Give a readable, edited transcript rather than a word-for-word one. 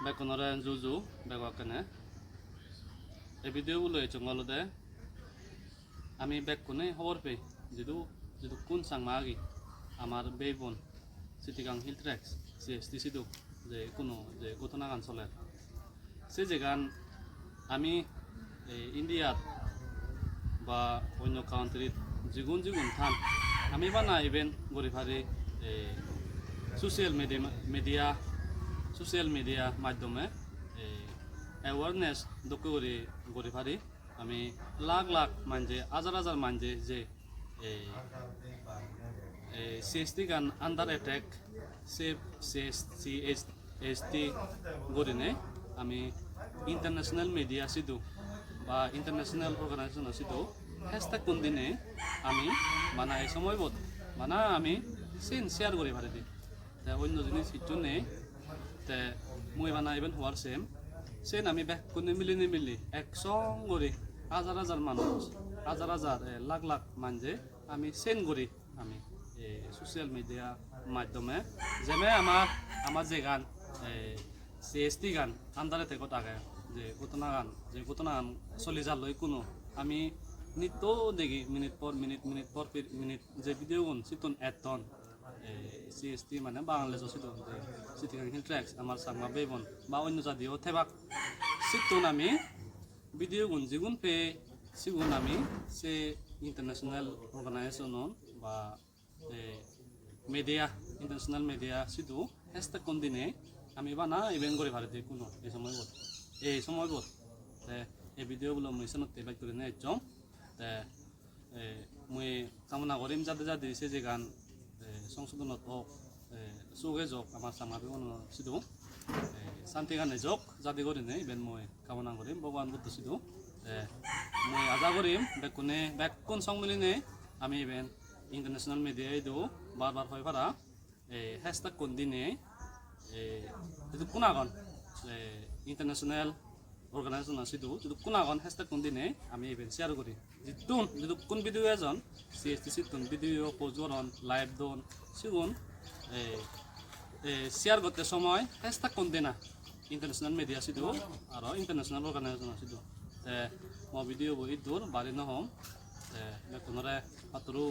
bekonore juju begokene এই ভিডিওগুলো এই চঙ্গলতে আমি বেকনে খবর পাই যেহেতু যেহেতু কোন সাংমাগি আমার বে বোন সিটিগাং হিল ট্র্যাক্স সিএসটি সিধু যে কোনো যে ঘটনা গান চলে সে যে গান আমি ইন্ডিয়াত বা অন্য কান্ট্রিত জিগুন জিগুন থান আমি বানা ইভেন গরিফারি সোশ্যাল মিডিয়া মাধ্যমে অ্যাওয়ারনেস দক্ষ করে পারি আমি লাখ লাখ মানজে হাজার মানজে যে সিএসটি গান আন্ডার অ্যাটাক সেভ সিএসটি গরিনে আমি ইন্টারন্যাশনাল মিডিয়া সিধু বা ইন্টারন্যাশনাল অর্গানাইজেশন সিধু হেস্তাক কোন দিনে আমি মানা এই সময় বোধ মানা আমি সিন শেয়ার করে পারি দি অন্য জিনিস কিছু নেই তে মই বানা ইভেন হওয়ার সেম সেন আমি ব্যাক কোনে মিলি একসং করে হাজার মানুষ হাজার লাখ লাখ মানজে আমি সেন করি আমি সোশ্যাল মিডিয়া মাধ্যমে যেমে আমার যে গান সিএসটি গান আন্দারে থেকে থাকে যে ঘটনা গান চলি যালৈ কোনো আমি নিত্য দেখি মিনিট পর মিনিট যে ভিডিও গুণ চিতন এটন সিএসটি মানে বাংলাদেশৰ সিটিগাং হিল ট্র্যাক্স আমার সাংমা বেবন বা অন্য জাতীয় থেবাক সিটন আমি ভিডিও গুণ যেগুন পে সিগুন আমি সে ইন্টারন্যাশনাল অর্গানাইজেশন বা মিডিয়া ইন্টারন্যাশনাল মিডিয়া সিধু হেস্তাক কোন দিনে আমি বানা ইভেন্ট করে ভারতে কোনো এই সময় বোধ এই ভিডিওগুলো মই সেনতে বাইক করে নিয়ে যাম মই কামনা করিম যাতে সে যে গান সংশোধনত হোক চৌকে যাওক আমার সাংমা বেবন সিধু শান্তি গানে যাওক যাতে করে নেই ইভেন মই কামনা করিম ভগবান বুদ্ধ সিধু মই আশা করিম বেকন সং মিলিনে আমি ইভেন ইন্টারন্যাশনাল মিডিয়ায় দিও বারবার হয় পারা হেস্তাক কোন দিনে যদি কোনাগন ইন্টারন্যাশনাল অর্গানাইজেশন সিধু যদি কোনাগন হেস্তাক কোন দিনে আমি ইভেন শেয়ার করি যদি কোন ভিডিও এজন সিএসটি সিটন ভিডিও পোস্ট করন লাইভ দন সিগুন শেয়ার করতে সময় হেস্তাক কোন দিনা ইন্টারন্যাশনাল মিডিয়া সিধু আর ইন্টারন্যাশনাল অর্গানাইজেশন সিধু ভিডিও বই দূর বাড়ি নহম কোনরে পাতরু